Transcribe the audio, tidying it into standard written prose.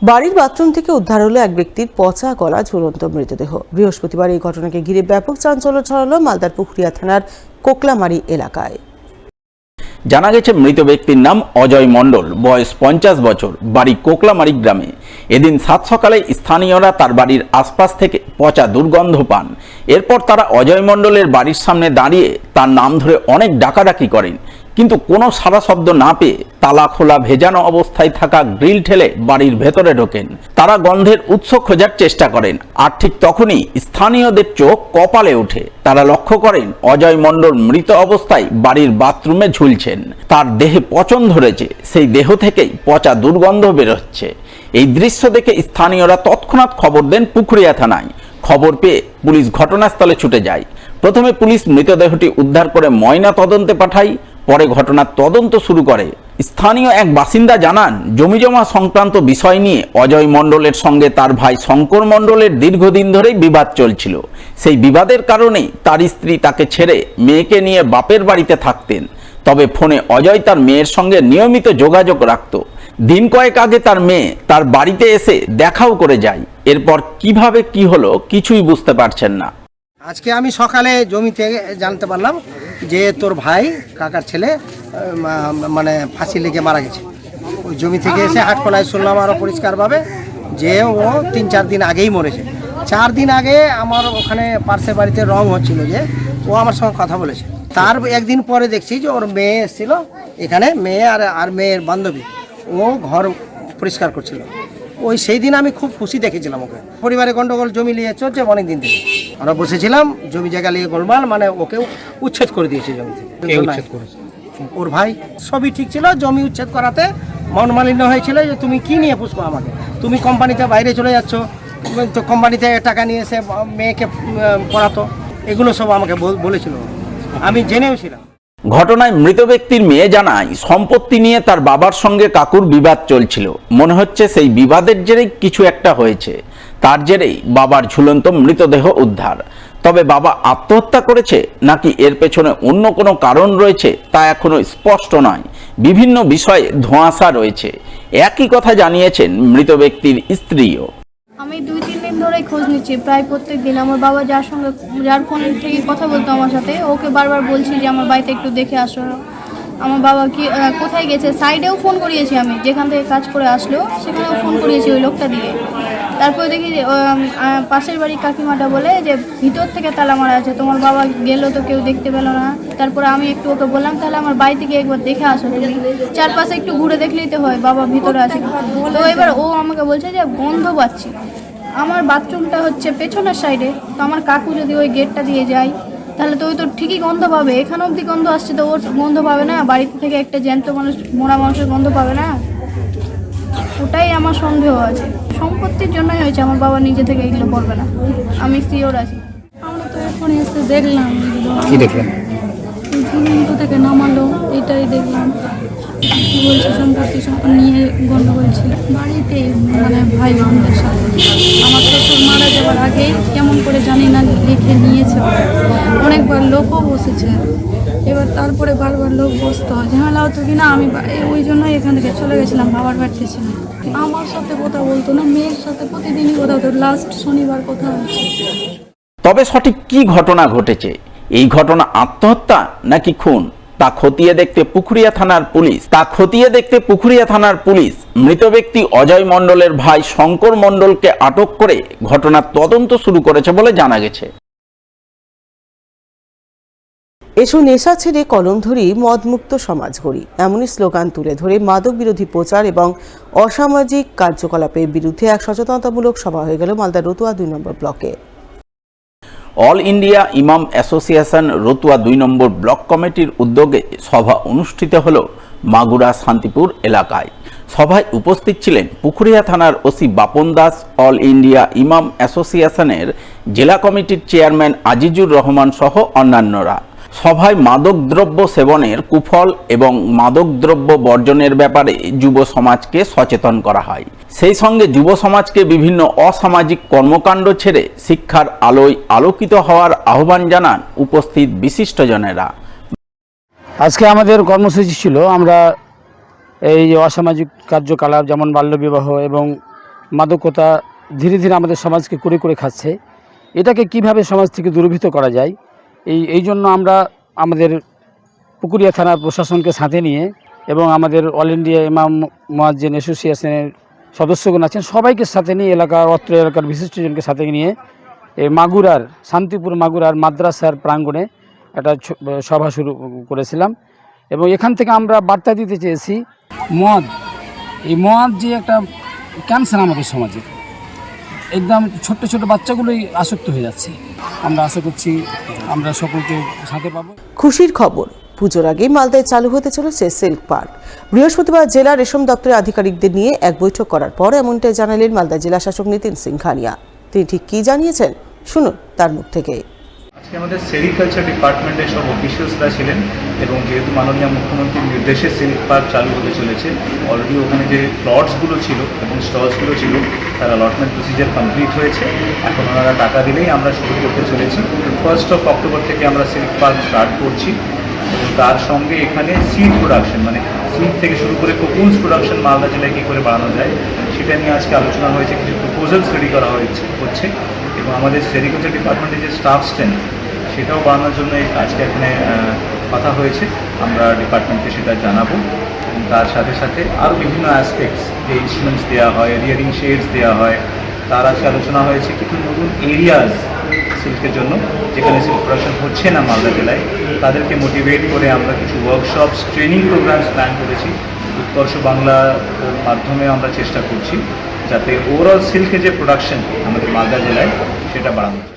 বাড়ির বাথরুম থেকে উদ্ধার হলো এক ব্যক্তির পচা গলা ঝুলন্ত মৃতদেহ। বৃহস্পতিবার এই ঘটনাকে ঘিরে ব্যাপক চাঞ্চল্য ছড়ালো মালদার পুখুরিয়া থানার কোকলামারি এলাকায়। জানা গেছে, মৃত ব্যক্তির নাম অজয় মণ্ডল, বয়স 50 বছর, বাড়ি কোকলামারি গ্রামে। এদিন সাত সকালে স্থানীয়রা তার বাড়ির আশপাশ থেকে পচা দুর্গন্ধ পান। এরপর তারা অজয় মণ্ডলের বাড়ির সামনে দাঁড়িয়ে তার নাম ধরে অনেক ডাকাডাকি করেন, কিন্তু কোনো সাড়া শব্দ না পেয়ে তালা খোলা ভেজানো অবস্থায় থাকা গ্রিল ঠেলে বাড়ির ভেতরে ঢোকেন। তারা গন্ধের উৎস খোঁজার চেষ্টা করেন, আর ঠিক তখনই স্থানীয়দের চোখ কপালে ওঠে। তারা লক্ষ্য করেন অজয় মণ্ডল মৃত অবস্থায় বাড়ির বাথরুমে ঝুলছেন। তার দেহে পচন ধরেছে, সেই দেহ থেকেই পচা দুর্গন্ধ বেরোচ্ছে। এই দৃশ্য দেখে স্থানীয়রা তৎক্ষণাৎ খবর দেন পুখুরিয়া থানায়। খবর পেয়ে পুলিশ ঘটনাস্থলে ছুটে যায়। প্রথমে পুলিশ মৃতদেহটি উদ্ধার করে ময়না তদন্তে পাঠায়, পরে ঘটনার তদন্ত শুরু করে। স্থানীয় এক বাসিন্দা জানান, জমিজমা সংক্রান্ত বিষয় নিয়ে অজয় মণ্ডলের সঙ্গে তার ভাই শঙ্কর মণ্ডলের দীর্ঘদিন ধরেই বিবাদ চলছিল। সেই বিবাদের কারণেই তার স্ত্রী তাকে ছেড়ে মেয়েকে নিয়ে বাপের বাড়িতে থাকতেন। তবে ফোনে অজয় তার মেয়ের সঙ্গে নিয়মিত যোগাযোগ রাখত। দিন কয়েক আগে তার মেয়ে তার বাড়িতে এসে দেখাও করে যায়। এরপর কিভাবে কি হলো কিছুই বুঝতে পারছেন না। আজকে আমি সকালে জমিতে জানতে পারলাম যে তোর ভাই কাকার ছেলে মানে ফাঁসি লেগে মারা গেছে। ওই জমি থেকে এসে হাটকোনায় শুনলাম আরও পরিষ্কারভাবে যে ও 3-4 দিন আগেই মরেছে। 4 দিন আগে আমার ওখানে পার্শ্বের বাড়িতে রং হচ্ছিল, যে ও আমার সঙ্গে কথা বলেছে। তার একদিন পরে দেখছি যে ওর মেয়ে এসেছিল এখানে, মেয়ে আর মেয়ের বান্ধবী, ও ঘর পরিষ্কার করছিল। ওই সেই দিন আমি খুব খুশি দেখেছিলাম ওকে। পরিবারে গন্ডগোল জমি নিয়ে চলছে অনেক দিন থেকে, আমরা বসেছিলাম জমি জায়গা নিয়ে গোলমাল, মানে ওকে উচ্ছেদ করে দিয়েছে জমি থেকে। ওর ভাই সবই ঠিক ছিল, জমি উচ্ছেদ করাতে মনমালিন্য হয়েছিল যে তুমি কি নিয়ে পুষবো আমাকে, তুমি কোম্পানিতে বাইরে চলে যাচ্ছ, তো কোম্পানিতে টাকা নিয়ে এসে মেয়েকে পড়াতো, এগুলো সব আমাকে বলেছিল, আমি জেনেও ছিলাম। ঘটনায় মৃত ব্যক্তির মেয়ে জানায়, সম্পত্তি নিয়ে তার বাবার সঙ্গে কাকুর বিবাদ চলছিল। মনে হচ্ছে সেই বিবাদের জেরেই কিছু একটা হয়েছে। তার জেরেই বাবার ঝুলন্ত মৃতদেহ উদ্ধার। তবে বাবা আত্মহত্যা করেছে নাকি এর পেছনে অন্য কোনো কারণ রয়েছে তা এখনো স্পষ্ট নয়। বিভিন্ন বিষয়ে ধোঁয়াশা রয়েছে। একই কথা জানিয়েছেন মৃত ব্যক্তির স্ত্রীও। আমি 2-3 দিন ধরেই খোঁজ নিচ্ছি, প্রায় প্রত্যেক দিন। আমার বাবা যার ফোন থেকে কথা বলতো আমার সাথে, ওকে বারবার বলছি যে আমার বাড়িতে একটু দেখে আসো। আমার বাবা কি কোথায় গেছে, সাইডেও ফোন করিয়েছি, আমি যেখান থেকে কাজ করে আসলো সেখানেও ফোন করিয়েছি ওই লোকটা দিয়ে। তারপরে দেখি পাশের বাড়ির কাকিমাটা বলে যে ভিতর থেকে তালা মারা আছে, তোমার বাবা গেলো তো কেউ দেখতে পেলো না। তারপরে আমি একটু ওকে বললাম তাহলে আমার বাড়ি থেকে একবার দেখে আসো, তুমি চারপাশে একটু ঘুরে দেখলেই তো হয় বাবা ভিতরে আছে। তো এবার ও আমাকে বলছে যে গন্ধ পাচ্ছি। আমার বাথরুমটা হচ্ছে পেছনের সাইডে, তো আমার কাকু যদি ওই গেটটা দিয়ে যায় তাহলে তো ওই তো ঠিকই গন্ধ পাবে। এখানে অবধি গন্ধ আসছে, তো ওর গন্ধ পাবে না? বাড়িতে থেকে একটা জ্যান্ত মানুষ, মোড়া মানুষের গন্ধ পাবে না? ওটাই আমার সন্দেহ আছে। সম্পত্তির জন্যই হয়েছে, আমার বাবা নিজে থেকে এগুলো করবে না, আমি শিওর আছি। আমরা তো এখন এসে দেখলাম, কি দেখলেন? ঝুলন্ত থেকে নামালো, এটাই দেখলাম। কি বলছে সম্পত্তি নিয়ে গন্ডগোল ছিল বাড়িতে, মানে ভাই বোনদের সাথে। আমার শ্বশুর মারা যাওয়ার আগেই কেমন করে জানি না লিখে নিয়েছে, অনেকবার লোকও বসেছে। এবার তারপরে বারবার লোক বসতে হয়, ঝামেলা হতো কিনা, আমি ওই জন্যই এখান থেকে চলে গেছিলাম, বাবার বাড়িতে ছিলাম। আমার সাথে কথা বলতো না, মেয়ের সাথে প্রতিদিনই কথা হতো, লাস্ট শনিবার কথা হচ্ছে। তবে সঠিক কি ঘটনা ঘটেছে, এই ঘটনা আত্মহত্যা নাকি খুন, তা খতিয়ে দেখতে পুখুরিয়া থানার পুলিশ মৃত ব্যক্তি অজয় মণ্ডলের ভাই শঙ্কর মণ্ডলকে আটক করে ঘটনার তদন্ত শুরু করেছে বলে জানা গেছে। এসো নেশা ছেড়ে কলম ধরি, মদমুক্ত সমাজ গড়ি, এমনই স্লোগান তুলে ধরে মাদক বিরোধী প্রচার এবং অসামাজিক কার্যকলাপের বিরুদ্ধে এক সচেতনতামূলক সভা হয়ে গেল মালদা রতুয়া 2 নম্বর ব্লকে। অল ইন্ডিয়া ইমাম অ্যাসোসিয়েশন রতুয়া 2 নম্বর ব্লক কমিটির উদ্যোগে সভা অনুষ্ঠিত হল মাগুরা শান্তিপুর এলাকায়। সভায় উপস্থিত ছিলেন পুখুরিয়া থানার OC Bapan Das, all India ইমাম অ্যাসোসিয়েশনের জেলা কমিটির চেয়ারম্যান আজিজুর রহমান সহ অন্যান্যরা। সভায় মাদকদ্রব্য সেবনের কুফল এবং মাদকদ্রব্য বর্জনের ব্যাপারে যুব সমাজকে সচেতন করা হয়। সেই সঙ্গে যুব সমাজকে বিভিন্ন অসামাজিক কর্মকাণ্ড ছেড়ে শিক্ষার আলোয় আলোকিত হওয়ার আহ্বান জানান উপস্থিত বিশিষ্টজনেরা। আজকে আমাদের কর্মসূচি ছিল, আমরা এই অসামাজিক কার্যকলাপ যেমন বাল্যবিবাহ এবং মাদকতা ধীরে ধীরে আমাদের সমাজকে করে করে খাচ্ছে। এটাকে কিভাবে সমাজ থেকে দূরীভূত করা যায়, এই জন্য আমরা আমাদের পুকুরিয়া থানা প্রশাসনকে সাথে নিয়ে এবং আমাদের অল ইন্ডিয়া ইমাম মুয়াজ্জিন অ্যাসোসিয়েশনের সদস্যগণ আছেন, সবাইকে সাথে নিয়ে অত্র এলাকার বিশিষ্টজনকে সাথে নিয়ে এই মাগুরার শান্তিপুর মাগুরার মাদ্রাসার প্রাঙ্গণে একটা সভা শুরু করেছিলাম। এবং এখান থেকে আমরা বার্তা দিতে চেয়েছি, এই মদ যে একটা ক্যান্সার আমাদের সমাজে, একদম ছোট্ট ছোট বাচ্চাগুলোই আসক্ত হয়ে যাচ্ছে। আমরা আশা করছি আমরা সকলকে সাথে পাবো। খুশির খবর, পুজোর আগে মালদায় চালু হতে চলেছে সিল্ক পার্ক। বৃহস্পতিবার জেলা রেশম দপ্তরের আধিকারিকদের নিয়ে এক বৈঠক করার পর এমনটাই জানালেন মালদা জেলা শাসক নিতিন সিংহানিয়া। তিনি ঠিক কী জানিয়েছেন শুনুন তার মুখ থেকে। আজকে আমাদের সেরিকালচার ডিপার্টমেন্টের সব অফিসিয়ালসরা ছিলেন এবং যেহেতু মাননীয় মুখ্যমন্ত্রীর নির্দেশে সিল্ক পার্ক চালু হতে চলেছে, অলরেডি ওখানে যে প্লটসগুলো ছিল এবং স্টলসগুলো ছিল তার অ্যালটমেন্ট প্রসিজার কমপ্লিট হয়েছে। এখন ওনারা টাকা দিলেই আমরা শুরু করতে চলেছি। 1 অক্টোবর থেকে আমরা সিল্ক পার্ক স্টার্ট করছি এবং তার সঙ্গে এখানে সিড প্রোডাকশন, মানে সিড থেকে শুরু করে কোকুনস প্রোডাকশন মালদা জেলায় কী করে বাড়ানো যায় সেটা নিয়ে আজকে আলোচনা হয়েছে, কিছু প্রপোজালস রেডি করা হচ্ছে এবং আমাদের সেরিকালচার ডিপার্টমেন্টের যে স্টাফ স্ট্রেংথ সেটাও বাড়ানোর জন্য আজকে এখানে কথা হয়েছে। আমরা ডিপার্টমেন্টকে সেটা জানাবো এবং তার সাথে সাথে আরও বিভিন্ন অ্যাসপেক্টস, যে ইনস্ট্রুমেন্টস দেওয়া হয়, রিয়ারিং শেডস দেওয়া হয়, তার আজকে আলোচনা হয়েছে। কিছু নতুন এরিয়াজ সিল্কের জন্য যেখানে সিল্ক প্রোডাকশন হচ্ছে না মালদা জেলায়, তাদেরকে মোটিভেট করে আমরা কিছু ওয়ার্কশপস, ট্রেনিং প্রোগ্রামস প্ল্যান করেছি। উৎকর্ষ বাংলার মাধ্যমে আমরা চেষ্টা করছি যাতে ওভারঅল সিল্কের যে প্রোডাকশন আমাদের মালদা জেলায় সেটা বাড়ানো যায়।